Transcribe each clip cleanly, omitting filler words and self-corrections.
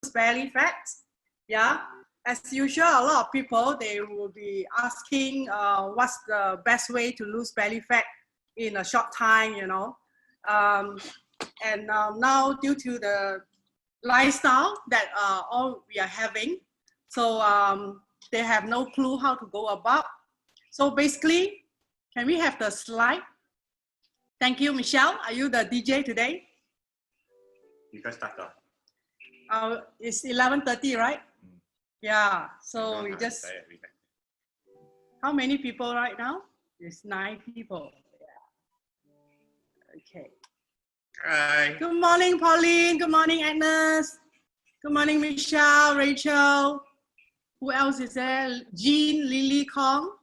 belly fat. Yeah, as usual, a lot of people, they will be asking what's the best way to lose belly fat in a short time, you know. Now due to the lifestyle that all we are having, so they have no clue how to go about. So basically, can we have the slide? Thank you, Michelle. Are you the DJ today? You can start off. It's 11:30, right? Yeah, so we just, how many people right now? It's 9 people. Yeah. Okay. Hi. Good morning, Pauline. Good morning, Agnes. Good morning, Michelle, Rachel. Who else is there? Jean, Lily, Kong.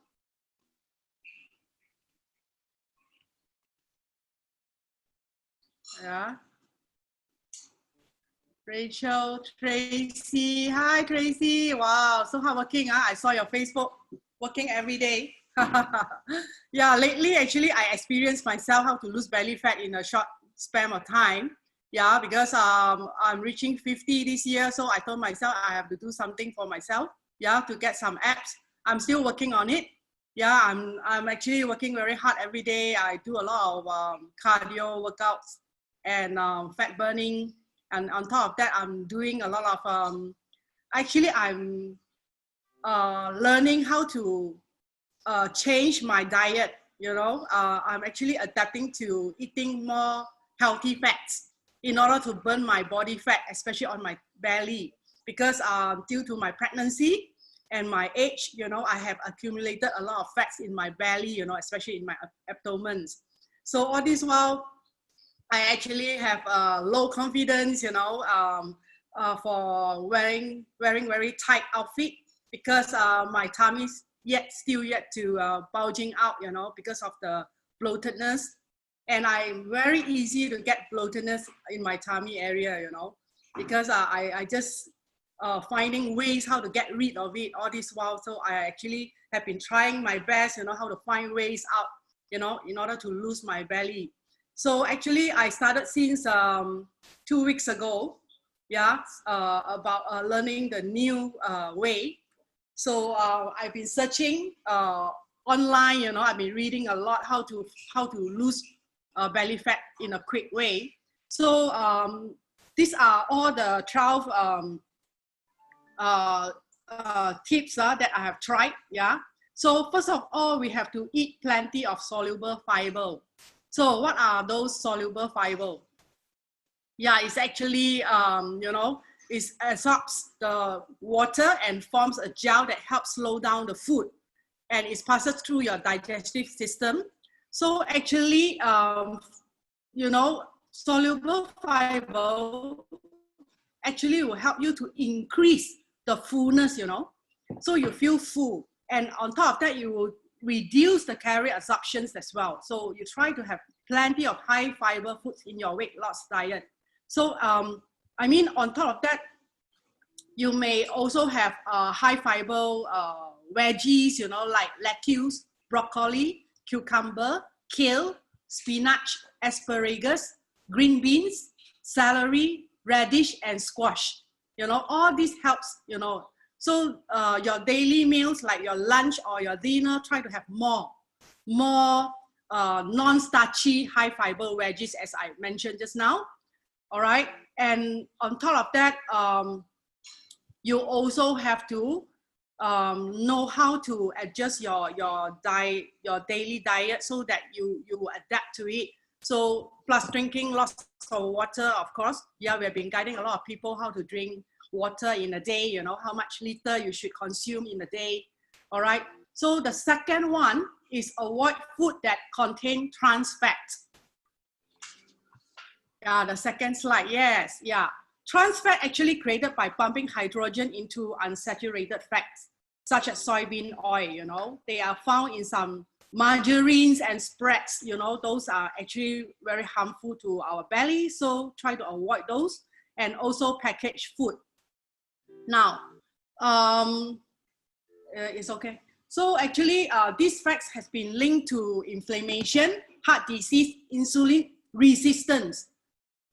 Yeah. Rachel, Tracy. Hi, Tracy. Wow, so hardworking. Huh? I saw your Facebook working every day. Yeah, lately, actually, I experienced myself how to lose belly fat in a short span of time. Yeah, because I'm reaching 50 this year. So I told myself I have to do something for myself. Yeah, to get some abs. I'm still working on it. Yeah, I'm actually working very hard every day. I do a lot of cardio workouts and fat burning. And on top of that, I'm doing a lot of, actually I'm learning how to change my diet, you know. I'm actually adapting to eating more healthy fats in order to burn my body fat, especially on my belly. Because due to my pregnancy and my age, you know, I have accumulated a lot of fats in my belly, you know, especially in my abdomen. So all this while, I actually have low confidence, you know, for wearing very tight outfit because my tummy is still yet to bulging out, you know, because of the bloatedness. And I'm very easy to get bloatedness in my tummy area, you know, because I just finding ways how to get rid of it all this while. So I actually have been trying my best, you know, how to find ways out, you know, in order to lose my belly. So actually, I started since 2 weeks ago, yeah, about learning the new way. So I've been searching online, you know, I've been reading a lot how to lose belly fat in a quick way. So these are all the 12 tips that I have tried, yeah. So first of all, we have to eat plenty of soluble fiber. So what are those soluble fiber? Yeah, it's actually, you know, it absorbs the water and forms a gel that helps slow down the food, and it passes through your digestive system. So actually, you know, soluble fiber actually will help you to increase the fullness, you know, so you feel full. And on top of that, you will reduce the calorie absorptions as well. So you try to have plenty of high fiber foods in your weight loss diet. So I mean, on top of that, you may also have high fiber veggies, you know, like lettuce, broccoli, cucumber, kale, spinach, asparagus, green beans, celery, radish, and squash. You know, all this helps, you know. So your daily meals, like your lunch or your dinner, try to have more non-starchy, high fiber veggies, as I mentioned just now. All right, and on top of that, you also have to know how to adjust your diet, your daily diet, so that you adapt to it. So plus drinking lots of water, of course. Yeah, we've been guiding a lot of people how to drink water in a day, you know, how much liter you should consume in a day. All right. So the second one is avoid food that contain trans fats. Yeah, the second slide. Yes. Yeah. Trans fat actually created by pumping hydrogen into unsaturated fats, such as soybean oil, you know. They are found in some margarines and spreads, you know. Those are actually very harmful to our belly. So try to avoid those. And also packaged food. Now, it's okay. So actually, these facts has been linked to inflammation, heart disease, insulin resistance,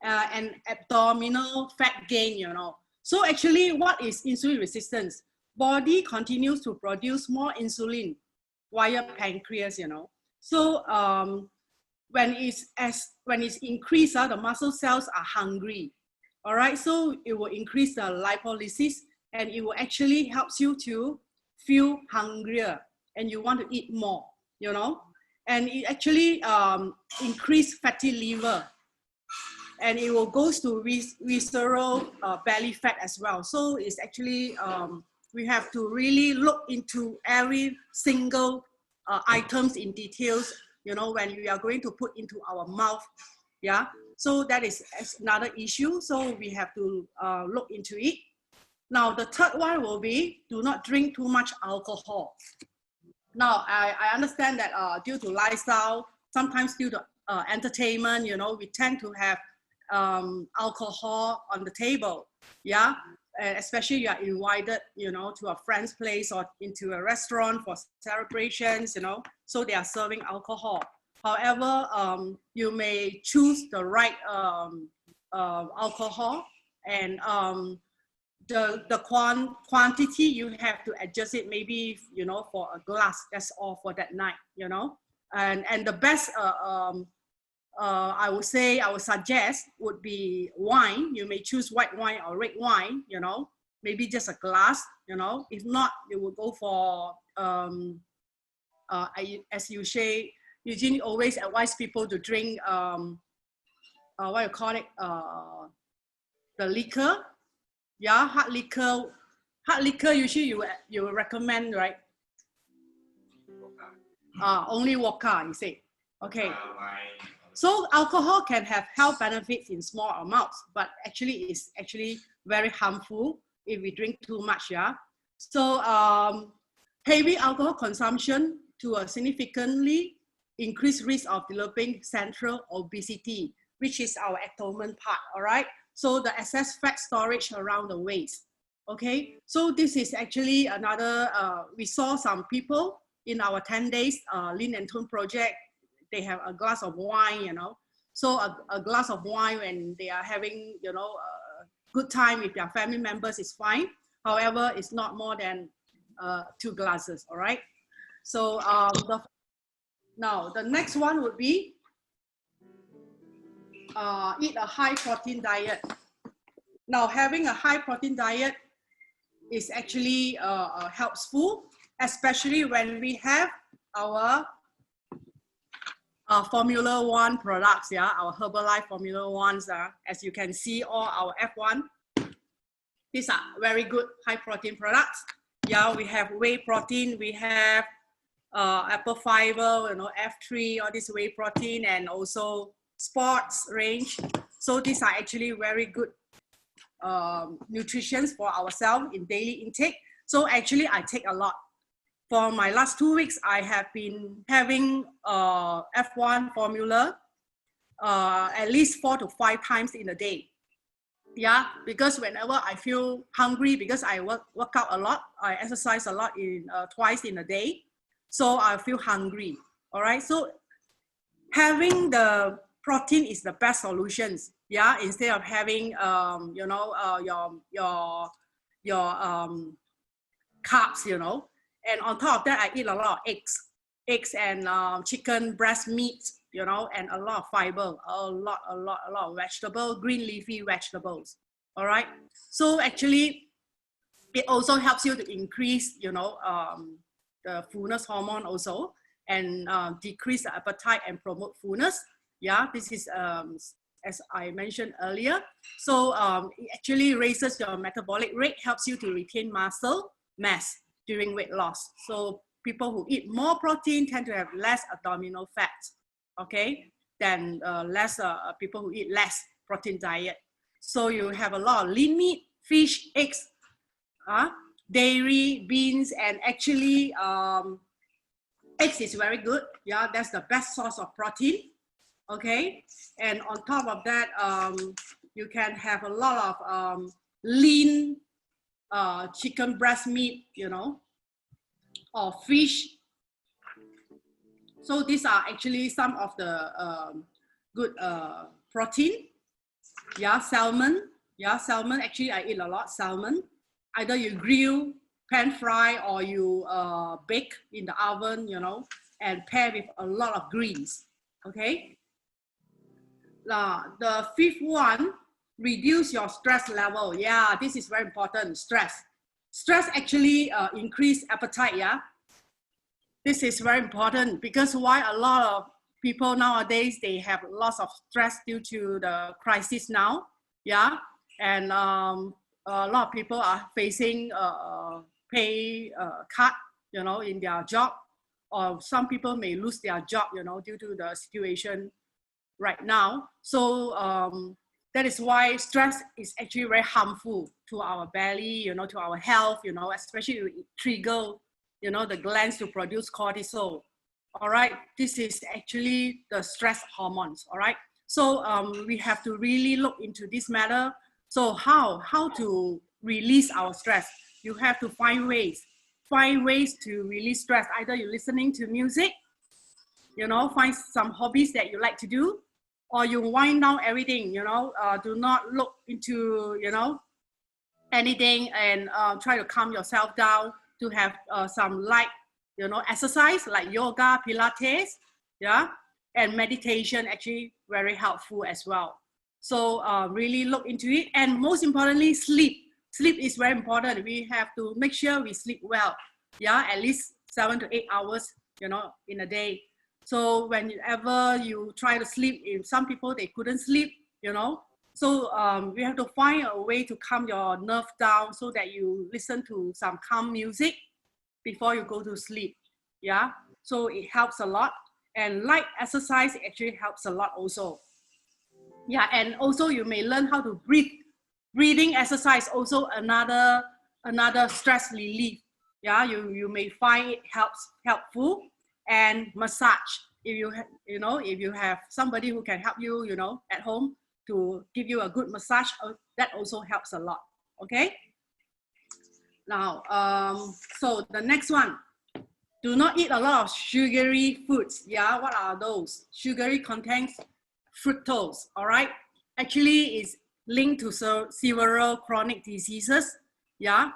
and abdominal fat gain, you know. So actually, what is insulin resistance? Body continues to produce more insulin via pancreas, you know. So when it's increased, the muscle cells are hungry. All right, so it will increase the lipolysis, and it will actually helps you to feel hungrier and you want to eat more, you know. And it actually increase fatty liver, and it will goes to visceral belly fat as well. So it's actually we have to really look into every single items in details, you know, when we are going to put into our mouth. Yeah, so that is another issue, so we have to look into it. Now the third one will be, do not drink too much alcohol. Now I understand that due to lifestyle, sometimes due to entertainment, you know, we tend to have alcohol on the table. Yeah, and especially you are invited, you know, to a friend's place or into a restaurant for celebrations, you know, so they are serving alcohol. However, you may choose the right alcohol, and the quantity you have to adjust it, maybe, you know, for a glass, that's all for that night, you know. And the best I would say, I would suggest would be wine. You may choose white wine or red wine, you know, maybe just a glass, you know. If not, you will go for as you say, Eugene always advise people to drink what you call it, the liquor. Yeah, hard liquor. Hard liquor usually you recommend, right? Only vodka, you say. Okay. So alcohol can have health benefits in small amounts, but actually it's actually very harmful if we drink too much. Yeah. So heavy alcohol consumption to a significantly increased risk of developing central obesity, which is our abdomen part. All right. So the excess fat storage around the waist. Okay. So this is actually another. We saw some people in our 10 days lean and tone project. They have a glass of wine, you know. So a glass of wine when they are having, you know, a good time with their family members is fine. However, it's not more than 2 glasses, all right? So now the next one would be eat a high protein diet. Now having a high protein diet is actually helpful, especially when we have our Formula One products, yeah, our Herbalife Formula Ones. As you can see, all our F1, these are very good high protein products. Yeah, we have whey protein, we have apple fiber, you know, F3, all this whey protein, and also sports range. So these are actually very good nutrition for ourselves in daily intake. So actually I take a lot. For my last 2 weeks, I have been having F1 formula at least 4 to 5 times in a day. Yeah, because whenever I feel hungry, because I work out a lot, I exercise a lot in twice in a day, so I feel hungry. All right, so having the protein is the best solutions. Yeah, instead of having you know, your carbs, you know. And on top of that, I eat a lot of eggs and chicken breast meat, you know, and a lot of fiber, a lot of vegetable, green leafy vegetables. All right. So actually, it also helps you to increase, you know, the fullness hormone also, and decrease the appetite and promote fullness. Yeah, this is as I mentioned earlier. So it actually raises your metabolic rate, helps you to retain muscle mass during weight loss. So people who eat more protein tend to have less abdominal fat, okay, than less people who eat less protein diet. So you have a lot of lean meat, fish, eggs, dairy, beans, and actually eggs is very good. Yeah, that's the best source of protein. Okay, and on top of that, you can have a lot of lean chicken breast meat, you know, or fish. So these are actually some of the good protein. Yeah, salmon. Yeah, salmon, actually I eat a lot salmon. Either you grill, pan fry, or you bake in the oven, you know, and pair with a lot of greens, okay? Now, the fifth one, reduce your stress level. Yeah, this is very important, stress. Stress actually increase appetite, yeah? This is very important because why a lot of people nowadays, they have lots of stress due to the crisis now, yeah? And a lot of people are facing pay cut, you know, in their job, or some people may lose their job, you know, due to the situation right now. So that is why stress is actually very harmful to our belly, you know, to our health, you know, especially it trigger, you know, the glands to produce cortisol. All right, this is actually the stress hormones. All right, so we have to really look into this matter. So how to release our stress? You have to find ways to release stress. Either you're listening to music, you know, find some hobbies that you like to do, or you wind down everything, you know, do not look into, you know, anything, and try to calm yourself down, to have some light, you know, exercise like yoga, Pilates, yeah, and meditation actually very helpful as well. So really look into it, and most importantly, sleep. Sleep is very important. We have to make sure we sleep well, yeah, at least 7 to 8 hours, you know, in a day. So whenever you try to sleep, if some people they couldn't sleep, you know, so we have to find a way to calm your nerve down so that you listen to some calm music before you go to sleep. Yeah, so it helps a lot. And light exercise actually helps a lot also. Yeah, and also you may learn how to breathe. Breathing exercise also another stress relief. Yeah, you may find it helpful. And massage, if you you know, if you have somebody who can help you, you know, at home to give you a good massage, that also helps a lot. Okay, now so the next one, do not eat a lot of sugary foods. Yeah, what are those? Sugary contains fructose. All right, actually is linked to several chronic diseases. Yeah,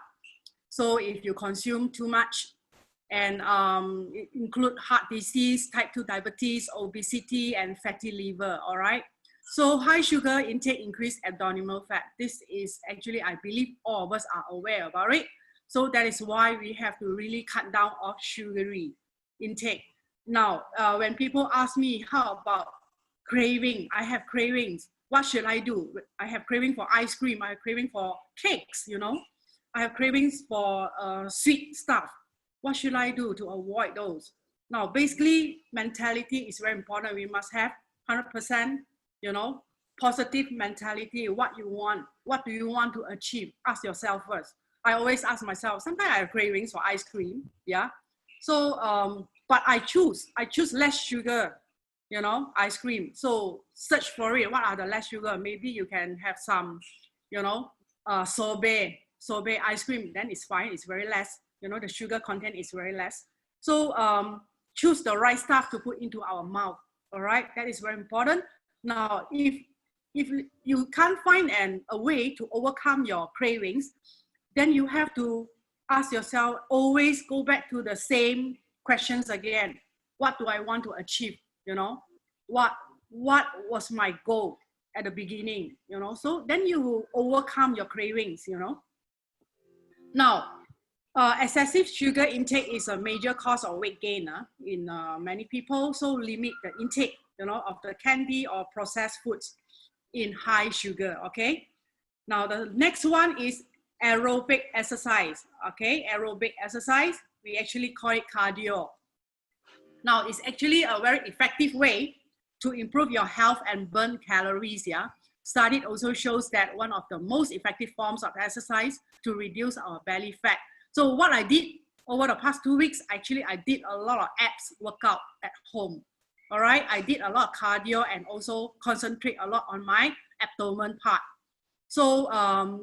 so if you consume too much, and it include heart disease, type 2 diabetes, obesity, and fatty liver. All right, so high sugar intake increase abdominal fat. This is actually, I believe all of us are aware about it. So that is why we have to really cut down of sugary intake. Now, when people ask me, how about craving? I have cravings. What should I do? I have craving for ice cream. I have craving for cakes, you know. I have cravings for sweet stuff. What should I do to avoid those? Now, basically, mentality is very important. We must have 100%, you know, positive mentality. What you want, what do you want to achieve? Ask yourself first. I always ask myself, sometimes I have cravings for ice cream, yeah. So, but I choose less sugar, you know, ice cream. So search for it. What are the less sugar? Maybe you can have some, you know, sorbet ice cream. Then it's fine. It's very less. You know, the sugar content is very less. So choose the right stuff to put into our mouth. All right, that is very important. Now, if you can't find a way to overcome your cravings, then you have to ask yourself, always go back to the same questions again. What do I want to achieve? You know, what was my goal at the beginning? You know, so then you will overcome your cravings, you know. Now, excessive sugar intake is a major cause of weight gain in many people. So limit the intake, you know, of the candy or processed foods in high sugar. Okay. Now the next one is aerobic exercise. Okay, aerobic exercise. We actually call it cardio. Now it's actually a very effective way to improve your health and burn calories. Yeah. Study also shows that one of the most effective forms of exercise to reduce our belly fat. So what I did over the past 2 weeks, actually I did a lot of abs workout at home. All right, I did a lot of cardio and also concentrate a lot on my abdomen part. So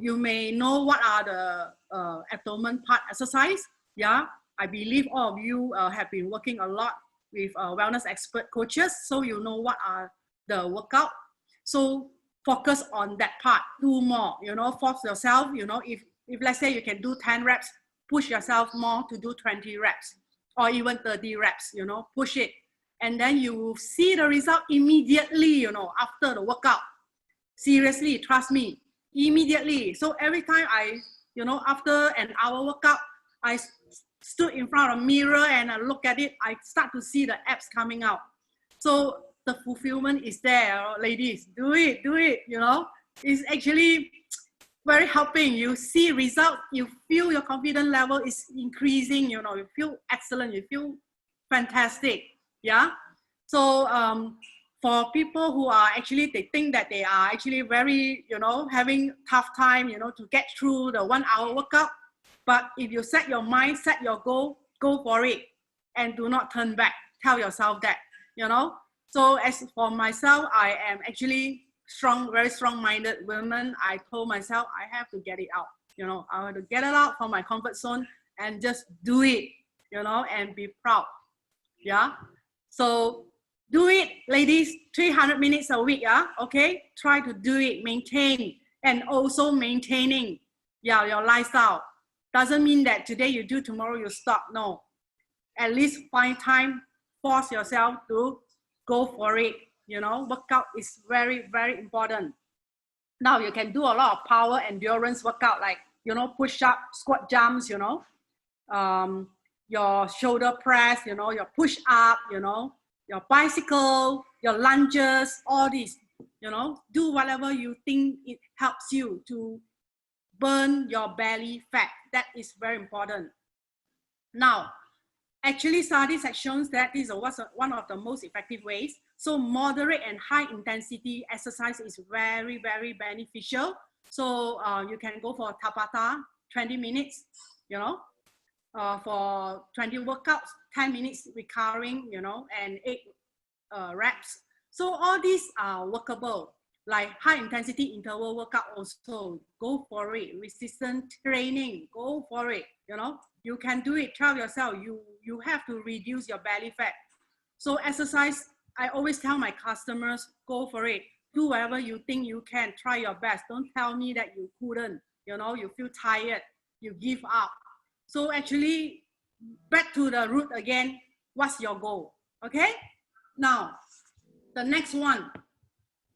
you may know what are the abdomen part exercise. Yeah, I believe all of you have been working a lot with wellness expert coaches, so you know what are the workout. So focus on that part, do more, you know, force yourself, you know, if let's say you can do 10 reps, push yourself more to do 20 reps or even 30 reps, you know, push it. And then you will see the result immediately, you know, after the workout. Seriously, trust me, immediately. So every time I, you know, after an hour workout, I stood in front of a mirror and I look at it, I start to see the abs coming out. So the fulfillment is there, ladies. Do it, you know. It's actually very helping. You see results, you feel your confidence level is increasing, you know, you feel excellent, you feel fantastic. Yeah. So for people who are actually, they think that they are actually very, you know, having tough time, you know, to get through the 1 hour workout. But if you set your mind, set your goal, go for it and do not turn back. Tell yourself that, you know. So as for myself, I am actually strong, very strong-minded woman. I told myself I have to get it out, you know, I have to get it out from my comfort zone and just do it, you know, and be proud. Yeah. So do it, ladies, 300 minutes a week. Yeah. Okay. Try to do it, maintain, and also maintaining, yeah, your lifestyle. Doesn't mean that today you do, tomorrow you stop. No. At least find time, force yourself to go for it. You know, workout is very, very important. Now you can do a lot of power endurance workout, like, you know, push up, squat jumps, you know, your shoulder press, you know, your push up, you know, your bicycle, your lunges, all these, you know, do whatever you think it helps you to burn your belly fat. That is very important. Now, actually, studies have shown that this is one of the most effective ways. So moderate and high intensity exercise is very, very beneficial. So you can go for Tabata, 20 minutes, you know, for 20 workouts, 10 minutes recurring, you know, and 8 reps. So all these are workable. Like high intensity interval workout also, go for it. Resistance training, go for it, you know. You can do it. Tell yourself you have to reduce your belly fat. So exercise, I always tell my customers, go for it. Do whatever you think you can. Try your best. Don't tell me that you couldn't. You know, you feel tired, you give up. So actually, back to the root again. What's your goal? Okay. Now, the next one.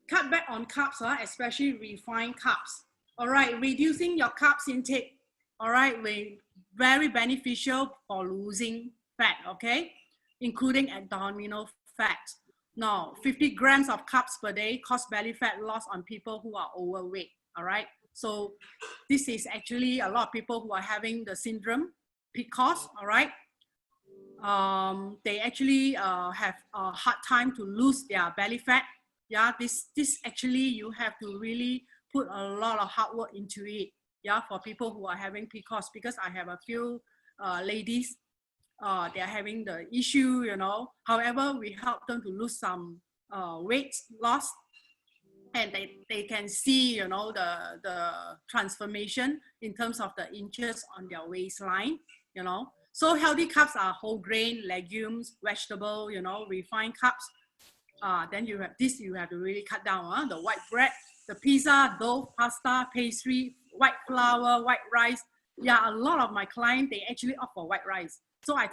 Cut back on carbs, especially refined carbs. All right, reducing your carbs intake. All right, very beneficial for losing fat, okay? Including abdominal fat. Now, 50 grams of carbs per day cause belly fat loss on people who are overweight, all right? So this is actually a lot of people who are having the syndrome, PCOS, all right? They actually have a hard time to lose their belly fat. Yeah, this actually you have to really put a lot of hard work into it. Yeah, for people who are having PCOS, because I have a few ladies, they are having the issue, you know. However, we help them to lose some weight loss, and they can see, you know, the transformation in terms of the inches on their waistline, you know. So healthy carbs are whole grain, legumes, vegetable, you know, refined carbs. Then you have this, you have to really cut down, the white bread, the pizza, dough, pasta, pastry, white flour, white rice. Yeah, a lot of my clients, they actually opt for white rice. So I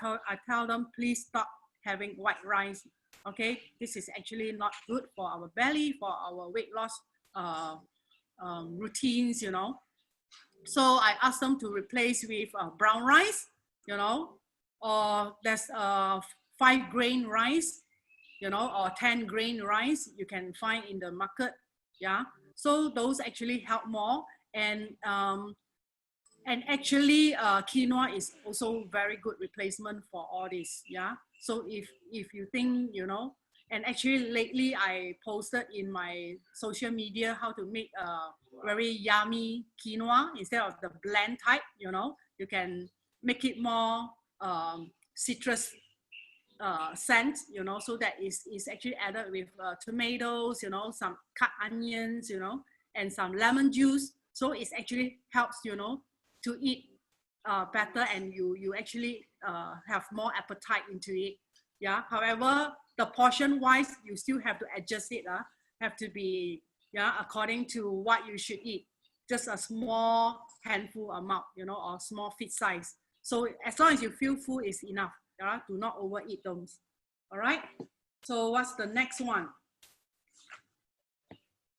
tell them, please stop having white rice. Okay, this is actually not good for our belly, for our weight loss routines, you know. So I ask them to replace with brown rice, you know, or there's 5-grain rice, you know, or 10-grain rice you can find in the market. Yeah, so those actually help more. And actually quinoa is also very good replacement for all this. Yeah, so if you think, you know, and actually lately I posted in my social media how to make a very yummy quinoa instead of the blend type, you know. You can make it more citrus scent, you know, so that is actually added with tomatoes, you know, some cut onions, you know, and some lemon juice. So it actually helps, you know, to eat better, and you actually have more appetite into it. Yeah. However, the portion wise, you still have to adjust it. Have to be, yeah, according to what you should eat. Just a small handful amount, you know, or small feet size. So as long as you feel full is enough. Yeah, do not overeat those. All right. So what's the next one?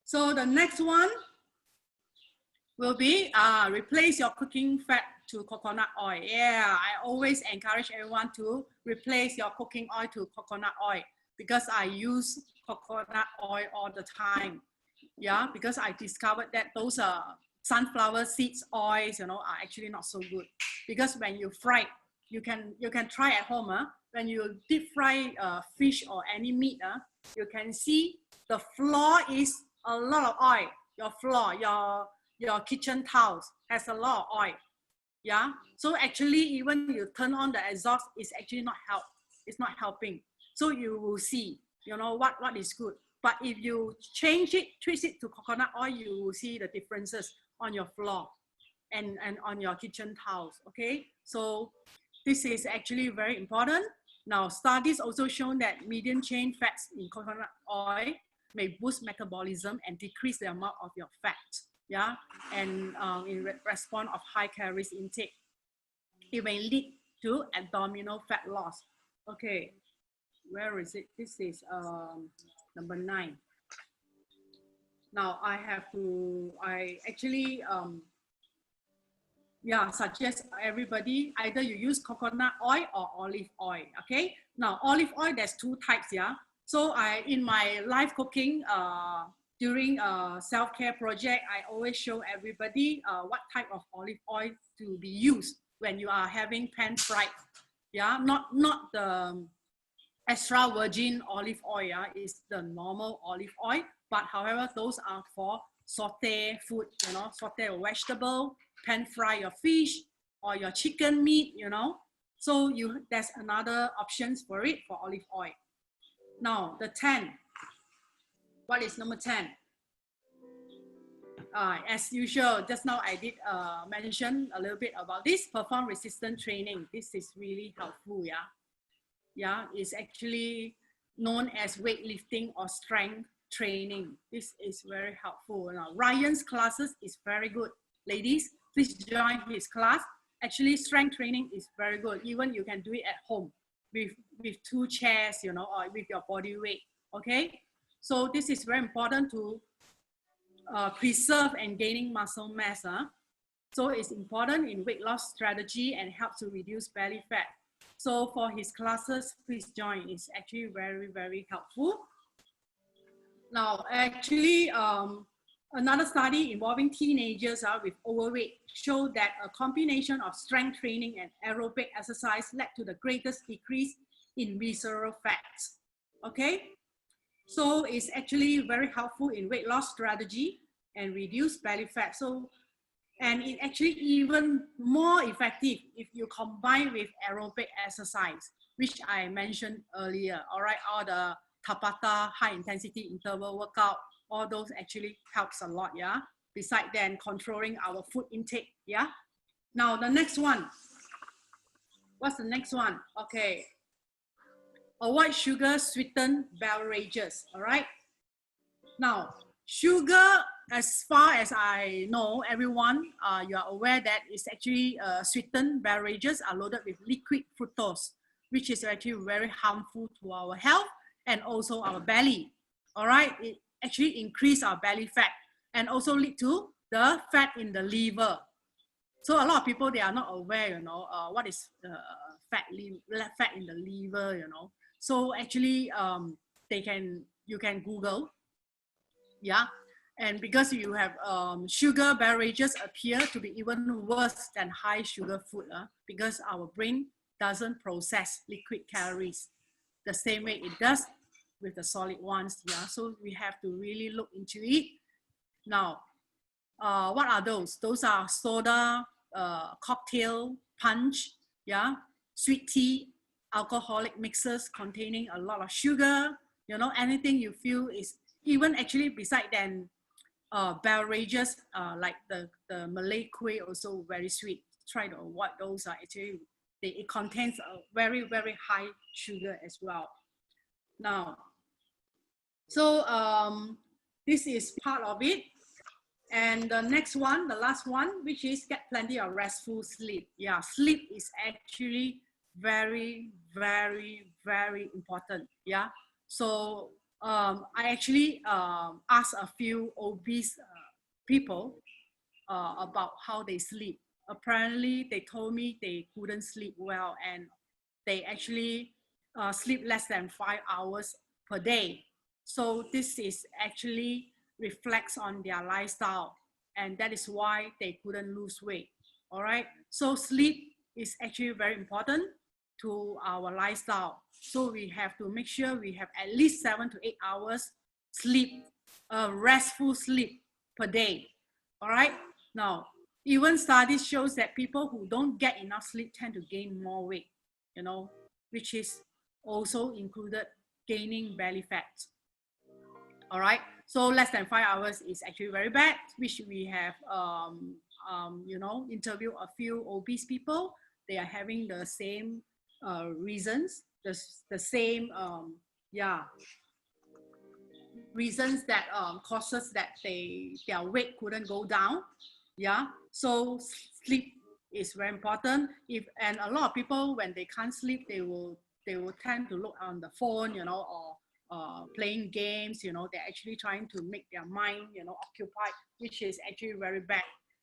So the next one will be replace your cooking fat to coconut oil. Yeah, I always encourage everyone to replace your cooking oil to coconut oil because I use coconut oil all the time. Yeah, because I discovered that those sunflower seeds oils, you know, are actually not so good because when you fry, you can try at home. When you deep fry fish or any meat, you can see the floor is a lot of oil. Your floor, your kitchen towels has a lot of oil. Yeah, so actually even you turn on the exhaust, it's actually not it's not helping. So you will see, you know, what is good. But if you change it, twist it to coconut oil, you will see the differences on your floor and on your kitchen towels. Okay, so this is actually very important. Now, studies also shown that medium chain fats in coconut oil may boost metabolism and decrease the amount of your fat. Yeah, and in response of high calories intake, it may lead to abdominal fat loss. Okay, where is it? This is number 9. Now I actually yeah, suggest everybody either you use coconut oil or olive oil. Okay, now olive oil, there's 2 types. Yeah, so I in my live cooking during a self-care project, I always show everybody what type of olive oil to be used when you are having pan fried. Yeah, not the extra virgin olive oil. Yeah, is the normal olive oil, but however those are for saute food, you know, saute a vegetable, pan fry your fish or your chicken meat, you know. So there's another options for it for olive oil. Now the 10. What is number 10? As usual, just now I did mention a little bit about this perform resistance training. This is really helpful. Yeah, yeah, it's actually known as weightlifting or strength training. This is very helpful. Now, Ryan's classes is very good. Ladies, please join his class. Actually, strength training is very good. Even you can do it at home with 2 chairs, you know, or with your body weight. Okay, so this is very important to preserve and gaining muscle mass. So it's important in weight loss strategy and helps to reduce belly fat. So for his classes, please join. It's actually very, very helpful. Now, actually, another study involving teenagers with overweight showed that a combination of strength training and aerobic exercise led to the greatest decrease in visceral fats. Okay, so it's actually very helpful in weight loss strategy and reduce belly fat. So, and it actually even more effective if you combine with aerobic exercise, which I mentioned earlier. All right, all the Tabata high intensity interval workout, all those actually helps a lot. Yeah. Besides then controlling our food intake. Yeah. Now the next one. What's the next one? Okay. Avoid sugar sweetened beverages. All right. Now, sugar, as far as I know, everyone, you are aware that it's actually sweetened beverages are loaded with liquid fructose, which is actually very harmful to our health and also our belly. All right, it actually increase our belly fat and also lead to the fat in the liver. So a lot of people, they are not aware, you know, what is fat in the liver, you know. So actually, you can Google. Yeah, and because you have sugar beverages appear to be even worse than high sugar food because our brain doesn't process liquid calories the same way it does with the solid ones. Yeah, so we have to really look into it. Now, what are those? Those are soda, cocktail, punch, yeah, sweet tea, alcoholic mixes containing a lot of sugar, you know, anything you feel is even actually beside than beverages like the Malay kueh also very sweet. Try to avoid those. Actually, it contains a very, very high sugar as well. Now, so This is part of it. And the next one, the last one, which is get plenty of restful sleep. Yeah, sleep is actually very, very, very important. Yeah. So I actually asked a few obese people about how they sleep. Apparently, they told me they couldn't sleep well and they actually sleep less than 5 hours per day. So this is actually reflects on their lifestyle, and that is why they couldn't lose weight. All right. So sleep is actually very important to our lifestyle. So we have to make sure we have at least 7 to 8 hours sleep, restful sleep per day. All right. Now, even studies shows that people who don't get enough sleep tend to gain more weight, you know, which is also included gaining belly fat. All right. So less than 5 hours is actually very bad, which we have, interviewed a few obese people. They are having the same reasons, the same, reasons that causes that their weight couldn't go down. Yeah. So sleep is very important. And a lot of people, when they can't sleep, they will tend to look on the phone, or playing games. They're actually trying to make their mind, occupied, which is actually very bad.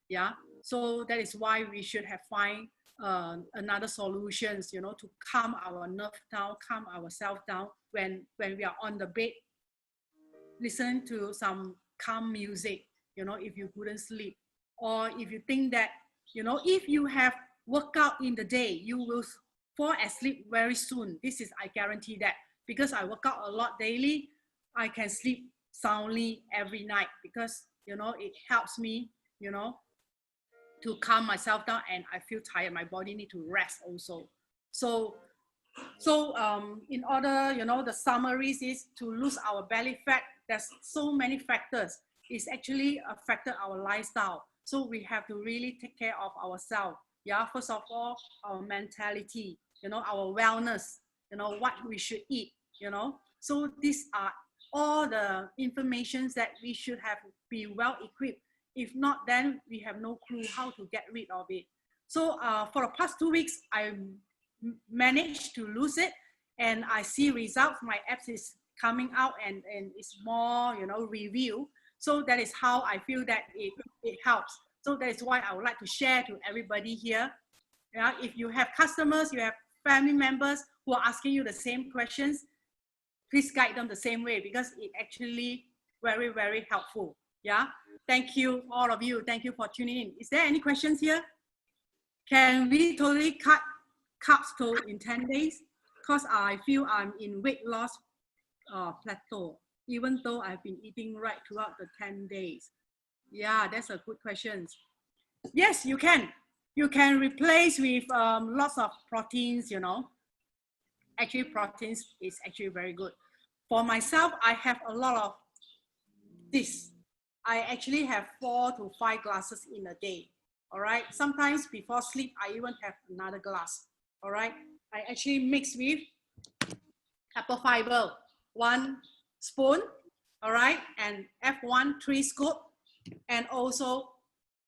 Yeah. So that is why we should have find another solutions, to calm our nerve down, calm ourselves down when we are on the bed, listen to some calm music, if you couldn't sleep. Or if you think that, if you have workout in the day, you will fall asleep very soon. This is, I guarantee that, because I work out a lot daily. I can sleep soundly every night because, it helps me, to calm myself down, and I feel tired. My body need to rest also. So in order, the summaries is to lose our belly fat. There's so many factors. It's actually affected our lifestyle. So we have to really take care of ourselves. Yeah, first of all, our mentality, our wellness, what we should eat, So these are all the informations that we should have be well equipped. If not, then we have no clue how to get rid of it. So for the past 2 weeks, I managed to lose it, and I see results. My abs is coming out, and it's more, review. So that is how I feel that it helps. So that is why I would like to share to everybody here. Yeah, if you have customers, you have family members who are asking you the same questions, please guide them the same way, because it actually very, very helpful. Yeah. Thank you, all of you. Thank you for tuning in. Is there any questions here? Can we totally cut carbs to in 10 days? Because I feel I'm in weight loss plateau, even though I've been eating right throughout the 10 days. Yeah, that's a good question. Yes, you can. You can replace with lots of proteins, Actually, proteins is actually very good. For myself, I have a lot of this. I actually have 4 to 5 glasses in a day. All right. Sometimes before sleep, I even have another glass. All right. I actually mix with apple fiber, 1 spoon. All right. And F1, 3 scoop. And also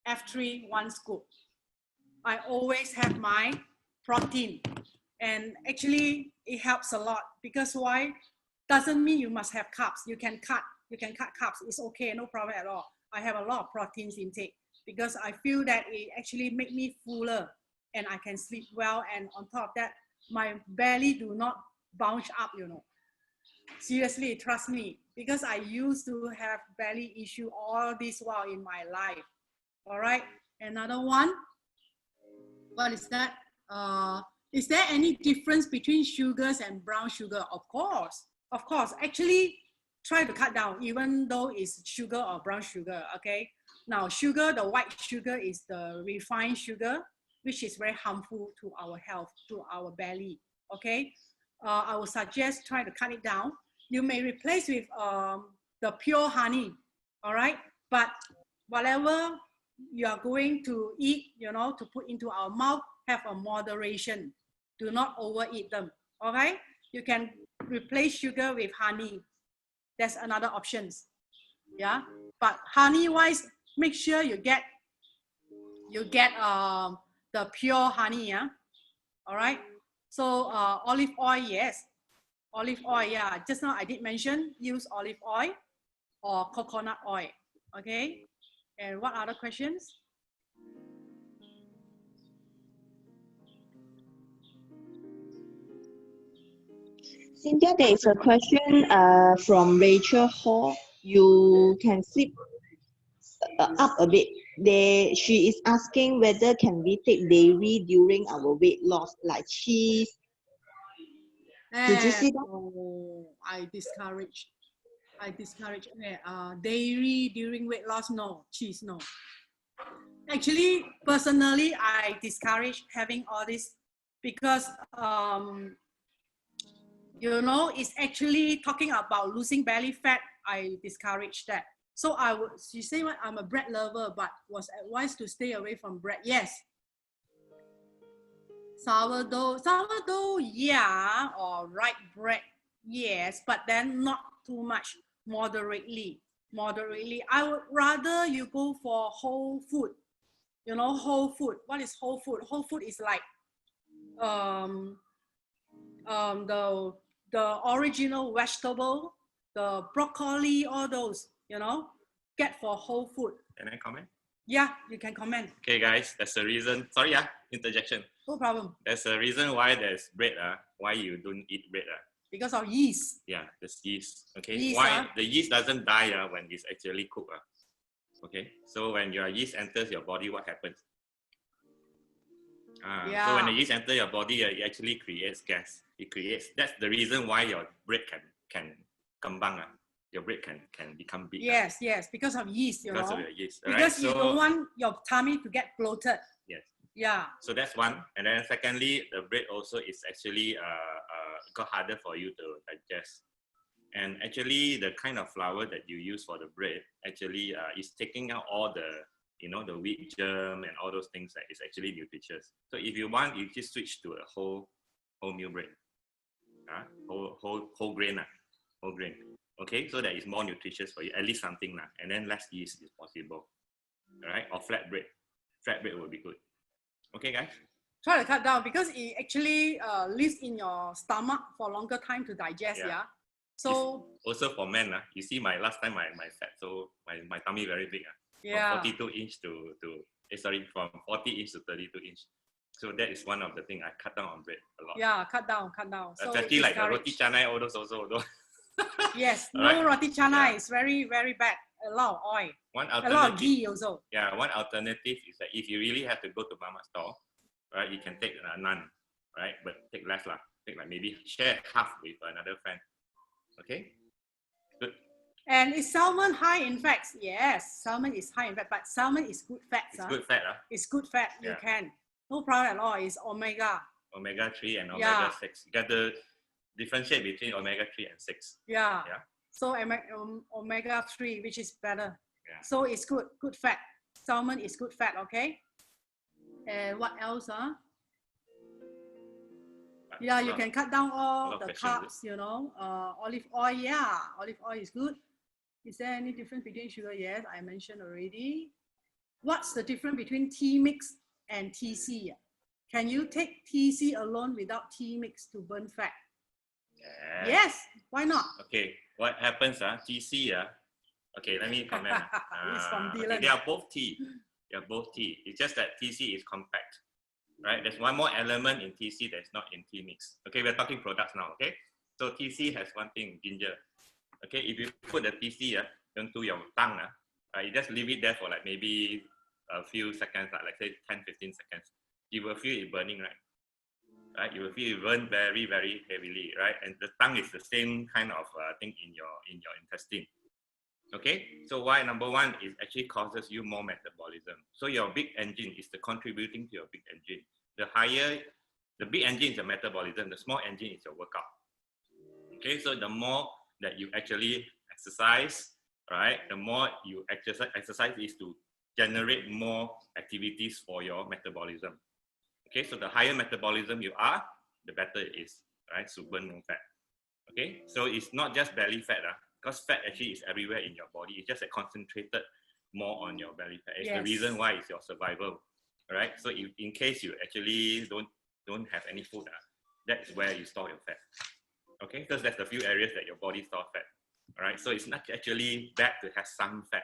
F3, 1 scoop. I always have my protein. And actually, it helps a lot, because why? Doesn't mean you must have carbs. You can cut carbs. It's okay, no problem at all. I have a lot of proteins intake because I feel that it actually make me fuller and I can sleep well. And on top of that, my belly do not bounce up, Seriously, trust me, because I used to have belly issue all this while in my life. All right. Another one. What is that? Is there any difference between sugars and brown sugar? Of course. Actually, try to cut down, even though it's sugar or brown sugar. Okay. Now, sugar, the white sugar is the refined sugar, which is very harmful to our health, to our belly. Okay. I would suggest try to cut it down. You may replace with the pure honey. All right. But whatever you are going to eat, to put into our mouth, have a moderation. Do not overeat them. Okay. You can replace sugar with honey. That's another option. Yeah, but honey wise, make sure you get the pure honey. Yeah, all right. So olive oil, yes, olive oil. Yeah, just now I did mention use olive oil or coconut oil. Okay, and what other questions? Cynthia, there is a question from Rachel Hall. You can flip up a bit. She is asking whether can we take dairy during our weight loss, like cheese. Did you see that? Oh, I discourage dairy during weight loss. No, cheese, no. Actually, personally, I discourage having all this because you know, it's actually talking about losing belly fat. I discourage that. So I would, you say what, I'm a bread lover, but was advised to stay away from bread. Yes. Sourdough, yeah, or white bread, yes, but then not too much, moderately. I would rather you go for whole food. You know, whole food. What is whole food? Whole food is like the original vegetable, the broccoli, all those, you know, get for whole food. Can I comment? Yeah, you can comment. Okay, guys, that's the reason. Sorry, interjection. No problem. There's a reason why there's bread. Why you don't eat bread. Because of yeast. Yeah, there's yeast. Okay, Yeast, why the yeast doesn't die when it's actually cooked. Okay, so when your yeast enters your body, what happens? Yeah. So when the yeast enters your body, it actually creates gas. It creates. That's the reason why your bread can kembang. Your bread can become big. Yes, yes, because of yeast. You because know. of your yeast. Because right? you don't want your tummy to get bloated. Yes. Yeah. So that's one, and then secondly, the bread also is actually got harder for you to digest. And actually, the kind of flour that you use for the bread actually is taking out all the, you know, the wheat germ and all those things that is actually nutritious. So if you want, you just switch to a wholemeal bread, whole grain, whole grain. Okay, so that is more nutritious for you, at least something, and then less yeast is possible. All right, or flat bread. Flat bread will be good. Okay, guys. Try to cut down because it actually lives in your stomach for longer time to digest. Yeah. So it's also for men, you see my last time my fat, so my tummy very big. Yeah. From 42 inch from 40 inch to 32 inch. So that is one of the things I cut down on bread a lot. Yeah, cut down. So especially like the roti canai, all those also. Yes, no roti canai is very, very bad. A lot of oil. A lot of ghee also. Yeah, one alternative is that if you really have to go to mama store, right, you can take naan, right, but take less lah. Take like maybe share half with another friend. Okay, good. And is salmon high in fats? Yes, salmon is high in fat, but salmon is good fat. It's good fat. It's good fat. Yeah. You can. No problem at all. It's omega. Omega 3 and omega 6. You got to differentiate between omega 3 and 6. Yeah. So omega 3, which is better. Yeah. So it's good fat. Salmon is good fat, okay? And what else? Yeah, you can cut down all the carbs, you know. Olive oil, yeah. Olive oil is good. Is there any difference between sugar? Yes, I mentioned already. What's the difference between tea mix and TC? Can you take TC alone without tea mix to burn fat? Yes, why not? Okay, what happens, TC, okay, let me comment. Okay, they are both tea. They are both tea. It's just that TC is compact, right? There's one more element in TC that's not in tea mix. Okay, we're talking products now, okay? So TC has one thing, ginger. Okay, if you put the TC into your tongue, you just leave it there for like maybe a few seconds, like say 10-15 seconds. You will feel it burning, right? You will feel it burn very, very heavily, right? And the tongue is the same kind of thing in your intestine. Okay, so why? Number one, it actually causes you more metabolism. So your big engine is the contributing to your big engine. The big engine is your metabolism. The small engine is your workout. Okay, so the more that you actually exercise, right? The more you exercise is to generate more activities for your metabolism. Okay, so the higher metabolism you are, the better it is, right? So burn more fat. Okay, so it's not just belly fat, because fat actually is everywhere in your body. It's just concentrated more on your belly fat. It's Yes. the reason why it's your survival, right? So if, in case you actually don't have any food, that's where you store your fat. Okay, because that's the few areas that your body stores fat. All right, so it's not actually bad to have some fat.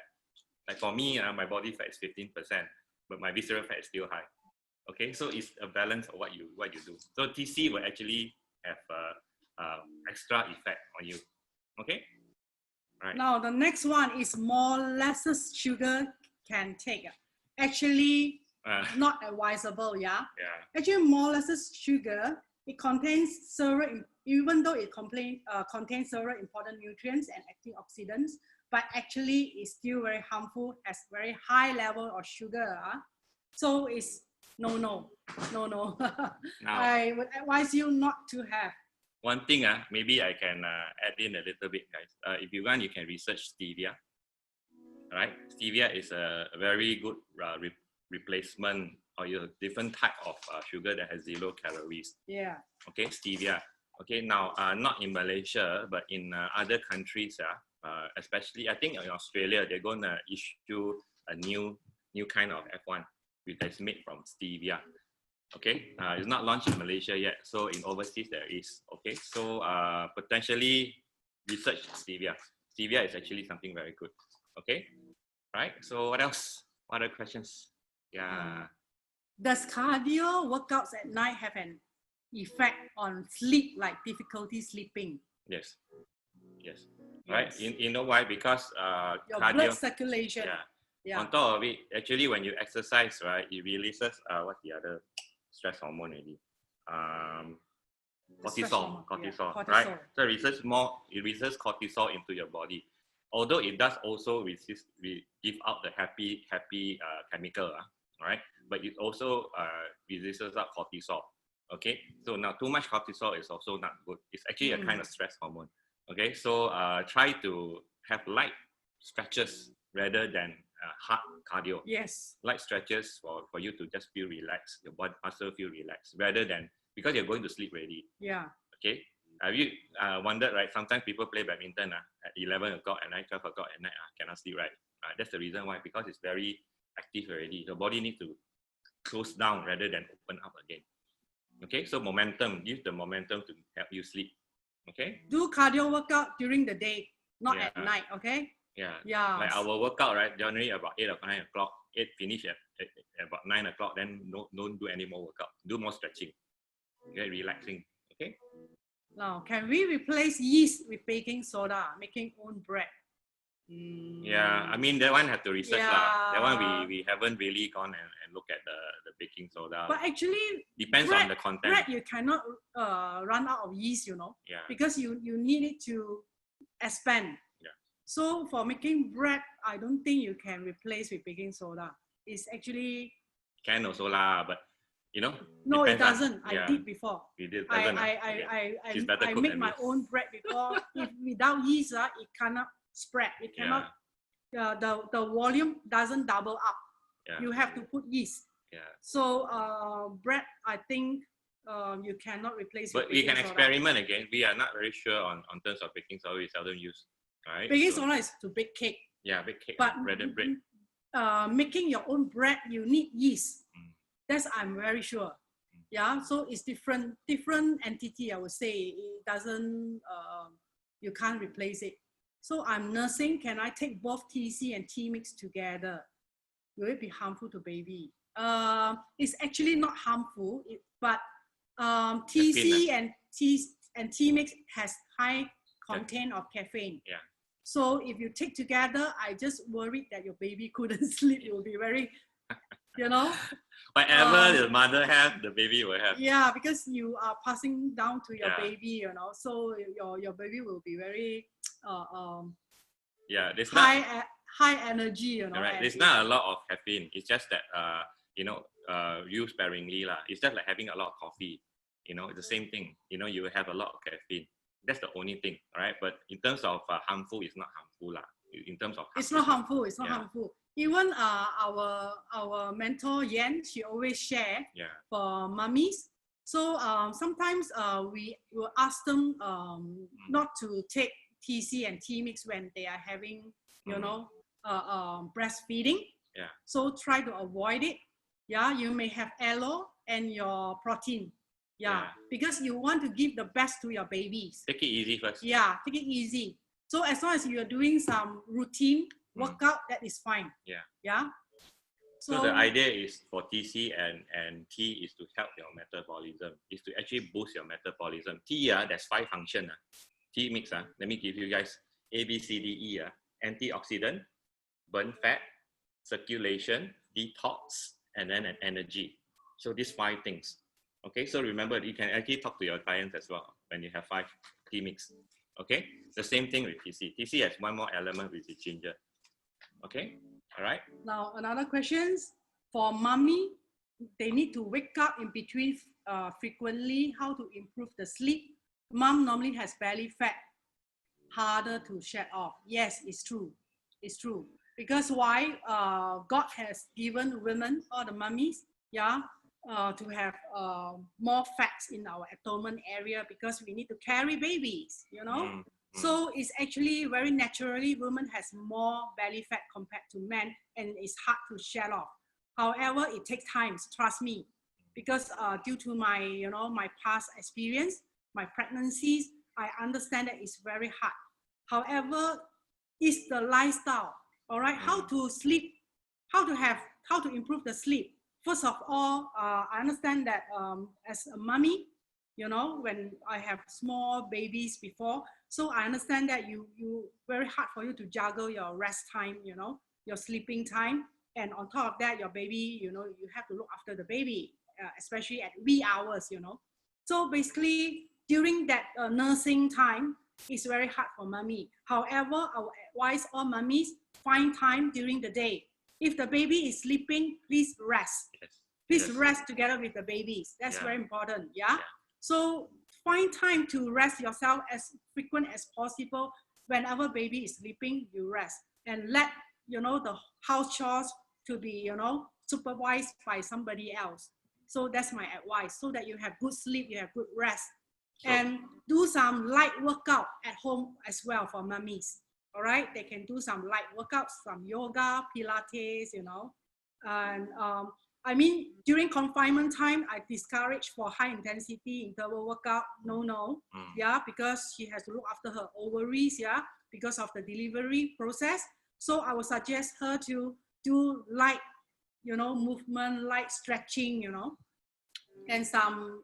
Like for me, my body fat is 15%, but my visceral fat is still high. Okay, so it's a balance of what you do. So TC will actually have extra effect on you. Okay. Right. Now the next one is more less sugar can take. Actually, not advisable. Yeah. Yeah. Actually, more less sugar. It contains several, even though it contains several important nutrients and antioxidants, but actually it's still very harmful, has very high level of sugar. So it's no. Now, I would advise you not to have. One thing, maybe I can add in a little bit, guys. If you want, you can research stevia. All right, stevia is a very good replacement or a different type of sugar that has 0 calories. Yeah. Okay, stevia. Okay, now not in Malaysia, but in other countries, especially I think in Australia, they're gonna issue a new kind of F1 that's made from stevia. Okay, it's not launched in Malaysia yet, so in overseas there is. Okay, so potentially research stevia. Stevia is actually something very good. Okay, right. So what else? What other questions? Yeah. Does cardio workouts at night have an effect on sleep, like difficulty sleeping? Yes. Yes. Right. You know why? Because your cardio, blood circulation. Yeah. On top of it, actually, when you exercise, right, it releases what's the other stress hormone already? Cortisol. Cortisol. Right? So it releases cortisol into your body. Although it does also give out the happy chemical, right? But it also releases out cortisol. Okay, so now too much cortisol is also not good. It's actually a kind of stress hormone. Okay, so try to have light stretches rather than hard cardio. Yes. Light stretches for you to just feel relaxed, your body muscle feel relaxed, rather than because you're going to sleep already. Yeah. Okay. Have you wondered, right? Sometimes people play badminton at 11 o'clock at night, 12 o'clock at night, cannot sleep, right? That's the reason why, because it's very active already. The body needs to close down rather than open up again. Okay, so use the momentum to help you sleep. Okay. Do cardio workout during the day, not at night. Okay. Yeah. Yeah. Like our workout, right? Generally about 8 or 9 o'clock. 8 finish at about 9 o'clock. Then don't do any more workout. Do more stretching. Okay, relaxing. Okay. Now, can we replace yeast with baking soda, making own bread? Yeah, I mean that one have to research lah. That one we haven't really gone and look at the baking soda. But actually, depends on the content. Bread you cannot run out of yeast, you know. Yeah. Because you need it to expand. Yeah. So for making bread, I don't think you can replace with baking soda. It's actually can also lah, but you know. No, it doesn't. I did before. You did. I make my own bread before. If without yeast, it cannot spread. It cannot. The volume doesn't double up. Yeah. You have to put yeast. Yeah. So bread, I think you cannot replace. But we can experiment again. We are not very sure on terms of baking soda. We seldom use. Right. Baking soda is to bake cake. Yeah, bake cake. But breaded bread. Making your own bread, you need yeast. That's I'm very sure. Yeah, so it's different entity. I would say it doesn't. You can't replace it. So I'm nursing. Can I take both TC and T mix together? Will it be harmful to baby? It's actually not harmful, but TC and T mix has high content of caffeine. Yeah. So if you take together, I just worried that your baby couldn't sleep. It will be very, you know. Whatever the mother has, the baby will have. Yeah, because you are passing down to your baby, you know. So your baby will be very high energy, you know. Right. There's not a lot of caffeine. It's just that use sparingly lah. It's just like having a lot of coffee. You know, it's the same thing. You know, you will have a lot of caffeine. That's the only thing, right? But in terms of harmful, it's not harmful lah. In terms of it's not harmful. It's not harmful. Even our mentor Yan, she always share for mummies. So sometimes we will ask them not to take TC and T mix when they are having, you know, breastfeeding. Yeah. So try to avoid it. Yeah, you may have aloe and your protein. Yeah, because you want to give the best to your babies. Take it easy first. Yeah, take it easy. So as long as you are doing some routine workout, that is fine. Yeah. Yeah. So the idea is for TC and T is to help your metabolism, is to actually boost your metabolism. T, there's 5 functions. T mix, let me give you guys A, B, C, D, E. Antioxidant, burn fat, circulation, detox, and then an energy. So these 5 things. Okay, so remember, you can actually talk to your clients as well when you have 5 T mix. Okay, the same thing with TC. TC has one more element, which is ginger. Okay, all right. Now another question for mommy, they need to wake up in between frequently. How to improve the sleep? Mom normally has belly fat, harder to shed off. Yes, it's true. It's true. Because why? God has given women, all the mummies, to have more fats in our abdomen area because we need to carry babies, you know. So it's actually very naturally women has more belly fat compared to men, and it's hard to shed off. However, it takes time, trust me, because due to my, you know, my past experience, my pregnancies, I understand that it's very hard. However, it's the lifestyle, all right? How to sleep, how to improve the sleep. First of all, I understand that as a mommy, you know, when I have small babies before, so I understand that you very hard for you to juggle your rest time, you know, your sleeping time, and on top of that, your baby, you know, you have to look after the baby, especially at wee hours, you know. So basically, during that nursing time, it's very hard for mommy. However, I will advise all mummies, find time during the day. If the baby is sleeping, please rest. Please rest together with the babies. That's very important. Yeah. So find time to rest yourself as frequent as possible. Whenever baby is sleeping, you rest, and let, you know, the house chores to be, you know, supervised by somebody else. So that's my advice, so that you have good sleep, you have good rest, and do some light workout at home as well for mummies. All right, they can do some light workouts, some yoga, Pilates, you know. And I mean, during confinement time, I discourage for high intensity interval workout. No. Yeah, because she has to look after her ovaries, yeah, because of the delivery process. So I would suggest her to do light, you know, movement, light stretching, you know, and some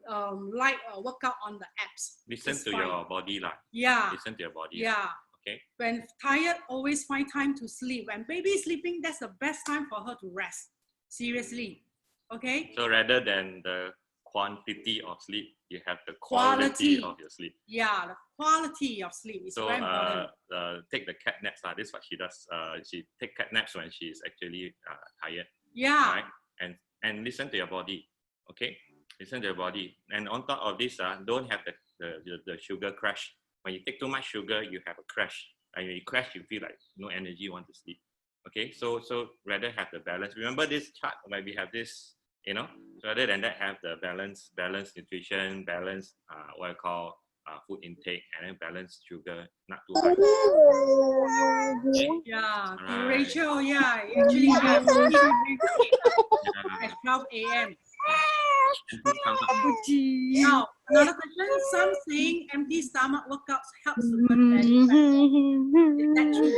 light workout on the abs. Listen to your body, lah. Yeah. Listen to your body. Yeah. Okay. When tired, always find time to sleep. When baby is sleeping, that's the best time for her to rest. Seriously. Okay. So rather than the quantity of sleep, you have the quality of your sleep. Yeah, the quality of sleep is very important. Take the cat naps. This is what she does. She take cat naps when she is actually tired. Yeah. Right? And listen to your body. Okay. Listen to your body. And on top of this, don't have the sugar crash. When you take too much sugar, you have a crash. And when you crash, you feel like no energy, you want to sleep. Okay, so rather have the balance. Remember this chart where we have this, you know, rather than that, have the balance nutrition, balance what I call food intake, and then balance sugar, not too high. Okay? Yeah, Right. Rachel, yeah, actually, yeah, at 12 a.m. Now, another question, some saying empty stomach workouts helps to burn belly fat. Is that true?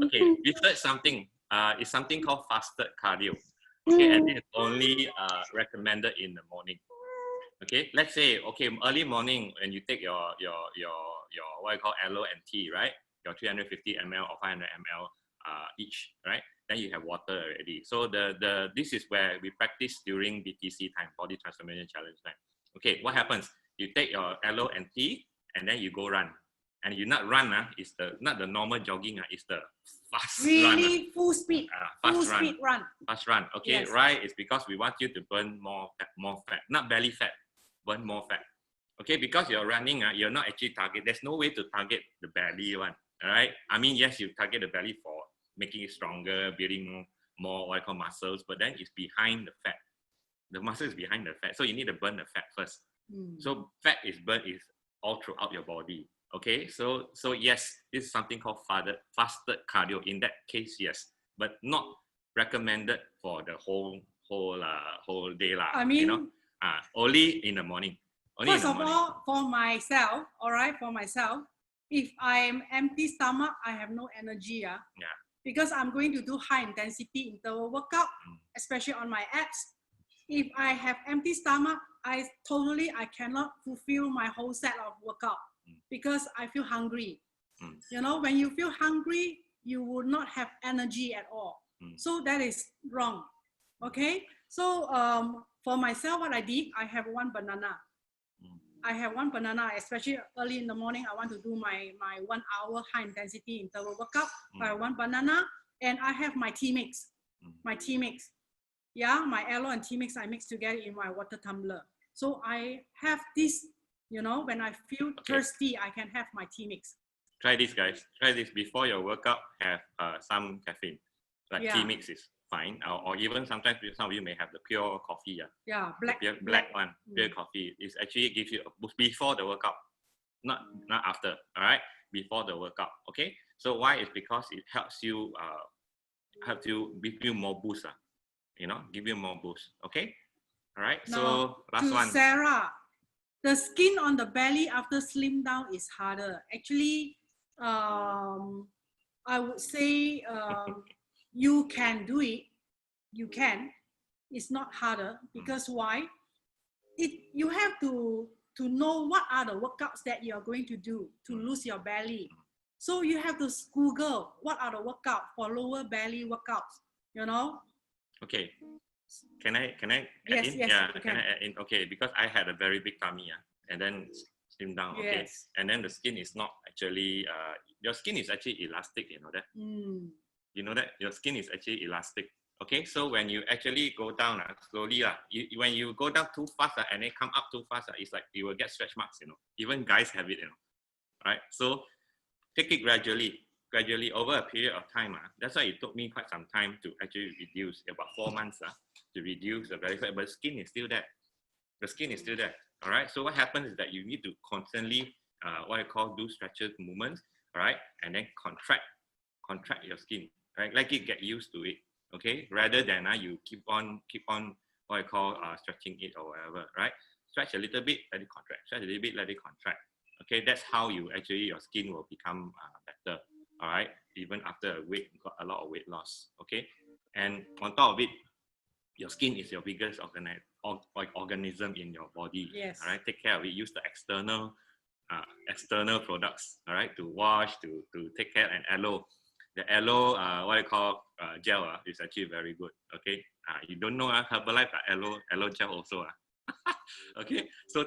Okay, research something. It's something called fasted cardio. Okay, and it's only recommended in the morning. Okay, let's say, okay, early morning when you take your what I call aloe and tea, right? Your 350 ml or 500 ml each, right? Then you have water already. So this is where we practice during BTC time, Body Transformation Challenge time. Okay, what happens? You take your aloe and tea, and then you go run. And you not run, it's not the normal jogging, it's the fast run. Really full speed, speed run. Fast run, okay, yes. Right? It's because we want you to burn more fat, not belly fat, burn more fat. Okay, because you're running, you're not actually target. There's no way to target the belly one, all right? I mean, yes, you target the belly for making it stronger, building more what I call muscles, but then it's behind the fat. The muscle is behind the fat, so you need to burn the fat first. So fat is burnt is all throughout your body. Okay, so yes, this is something called fasted cardio. In that case, yes, but not recommended for the whole day lah. I mean, only in the morning. Only first of all, for myself, all right, for myself, if I'm empty stomach, I have no energy. Yeah. Because I'm going to do high intensity interval workout, especially on my abs. If I have empty stomach, I cannot fulfill my whole set of workout because I feel hungry. You know, when you feel hungry, you will not have energy at all. So that is wrong. Okay. So for myself, what I did, I have one banana. I have one banana, especially early in the morning. I want to do my 1 hour high intensity interval workout. I have one banana, and I have my tea mix. My tea mix. Yeah, my aloe and tea mix I mix together in my water tumbler. So I have this, you know, when I feel thirsty, I can have my tea mix. Try this, guys. Try this before your workout. Have some caffeine, like tea mix is fine, or even sometimes some of you may have the pure coffee. Yeah, black one, pure coffee. It actually gives you a boost before the workout, not after. All right, before the workout. Okay. So why? Is because it helps you give you more boost. You know, give you more boost. Okay. All right. Now, so last one. Sarah, the skin on the belly after slim down is harder. Actually, I would say you can do it. You can. It's not harder because why? You have to know what are the workouts that you are going to do to lose your belly. So you have to Google what are the workouts for lower belly workouts. You know. Okay. Can I add in? Yes, yeah, can I add in? Okay, because I had a very big tummy, and then slim down. Okay, and then the skin is not actually your skin is actually elastic. You know that. You know that your skin is actually elastic. Okay, so when you actually go down slowly, when you go down too fast and then come up too fast, it's like you will get stretch marks. You know, even guys have it. You know, right? So take it gradually over a period of time. That's why it took me quite some time to actually reduce, about 4 months to reduce the belly fat, but skin is still there. The skin is still there. All right. So what happens is that you need to constantly, what I call do stretches movements, all right, and then contract your skin, right? Like it get used to it, okay? Rather than you keep on what I call stretching it or whatever, right? Stretch a little bit, let it contract. Stretch a little bit, let it contract. Okay, that's how your skin will become better. All right, even after a lot of weight loss. Okay, and on top of it, your skin is your biggest organism in your body. Yes. All right, take care of it. Use the external products. All right, to wash, to take care. And aloe, the aloe, what I call gel, is actually very good. Okay, you don't know Herbalife aloe gel also. Okay, so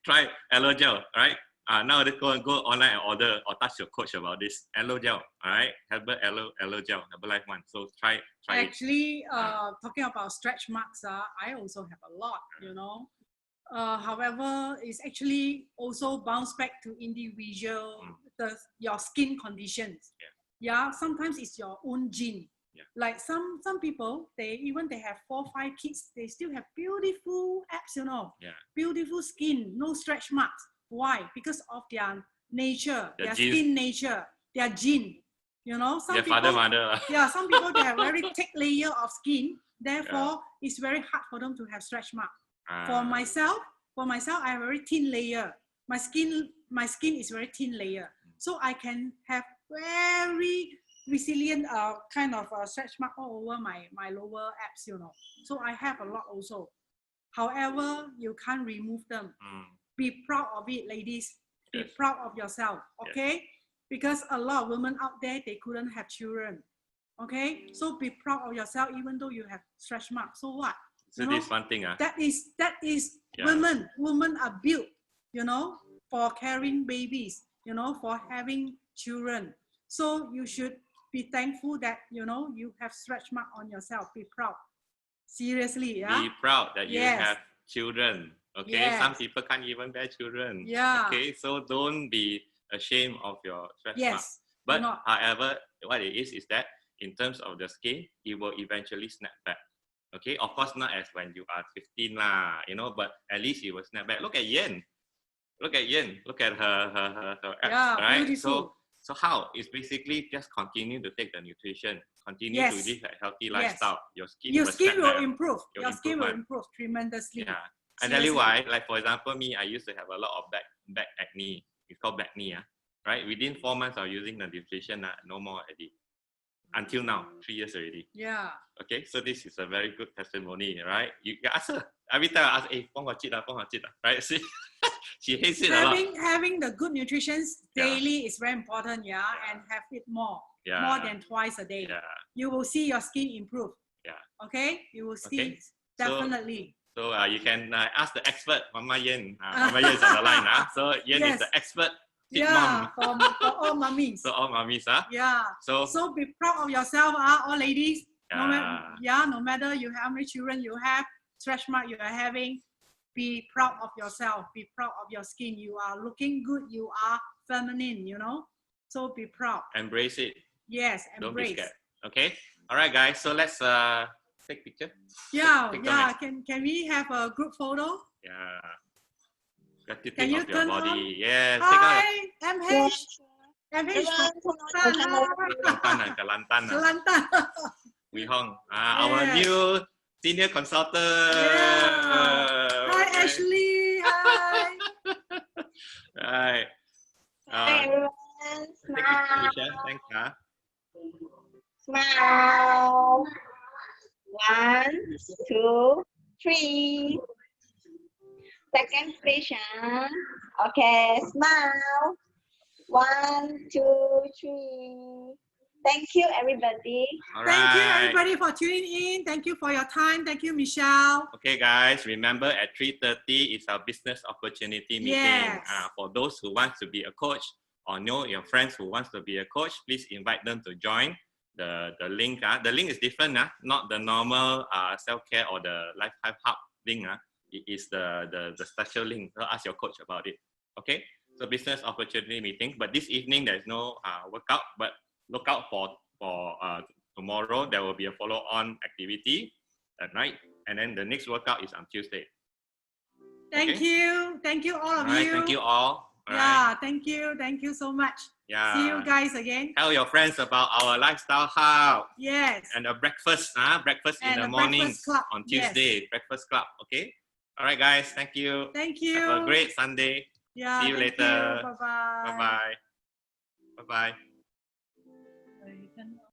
try aloe gel. All right. Now let's go online and order or touch your coach about this aloe gel. All right, Herbal aloe gel, Herbalife one. So try Actually, talking about stretch marks, I also have a lot. You know, however, it's actually also bounce back to individual your skin conditions. Yeah, sometimes it's your own gene. Like some people, they have 4 or 5 kids, they still have beautiful abs. You know, beautiful skin, no stretch marks. Why? Because of their nature, their skin nature, their gene. You know, some their people, mother. Yeah, some people they have very thick layer of skin. Therefore, it's very hard for them to have stretch mark. For myself, I have a very thin layer. My skin is very thin layer, so I can have very resilient kind of stretch mark all over my lower abs. You know, so I have a lot also. However, you can't remove them. Be proud of it, ladies. Be proud of yourself, okay? Because a lot of women out there, they couldn't have children, okay? So be proud of yourself, even though you have stretch marks. So what? So this one thing, that is women. Women are built, you know, for carrying babies, you know, for having children. So you should be thankful that, you know, you have stretch mark on yourself. Be proud. Seriously, Be proud that you have children. Okay, some people can't even bear children. Okay, so don't be ashamed of your stretch marks. But however, what it is that in terms of the skin, it will eventually snap back. Okay, of course not as when you are 15 lah, you know, but at least it will snap back. Look at Yen. Look at Yin. Look at her abs, Yeah, right? beautiful. So how? It's basically just continue to take the nutrition, continue to Yes. live a healthy Yes. lifestyle. Your skin will improve. your Your skin will improvement. improve tremendously. Yeah. I tell you why. Like for example, me, I used to have a lot of back acne. It's called back knee, right? Within 4 months of using the nutrition, no more already. Until now, 3 years already. Yeah. Okay, so this is a very good testimony, right? You ask her every time I ask, "Hey, right?" See, she hates it a lot. Having the good nutrition daily is very important, and have it more than twice a day. You will see your skin improve. Okay, you will see definitely. So you can ask the expert, Mama Yen. Mama Yen is on the line. So Yen is the expert. For all mummies. So all mummies, Yeah. So be proud of yourself, all ladies. No matter you how many children you have, stretch mark you are having, be proud of yourself. Be proud of your skin. You are looking good. You are feminine. So be proud. Embrace it. Yes, embrace. Don't be scared. Okay. All right, guys. So let's take picture. Can we have a group photo? Yeah. Got to Can think you of your turn body. on? Yes. Hi, MH. MH Kelantan. We Hong. Yeah. Our new senior consultant. Yeah. Hi, Ashley. Hi. Right. Hi, everyone. Take picture, Smile. Michelle. Thanks. Smile. 1, 2, 3. Second station. Okay, smile. 1, 2, 3. Thank you, everybody. All Thank you, right. everybody, for tuning in. Thank you for your time. Thank you, Michelle. Okay, guys. Remember, at 3:30 is our business opportunity meeting. Yes. For those who want to be a coach or know your friends who wants to be a coach, please invite them to join. The link. The link is different. Not the normal self-care or the Lifetime Hub link. It is the special link. So ask your coach about it. Okay. So business opportunity meeting. But this evening there's no workout. But look out for tomorrow. There will be a follow-on activity at night, and then the next workout is on Tuesday. Thank you all of you. Thank you all. Thank you so much. See you guys again. Tell your friends about our lifestyle hub. Yes. And a breakfast in the morning on Tuesday. Yes. Breakfast club. Okay. All right, guys. Thank you. Thank you. Have a great Sunday. See you later. Bye bye. Bye bye. Bye bye.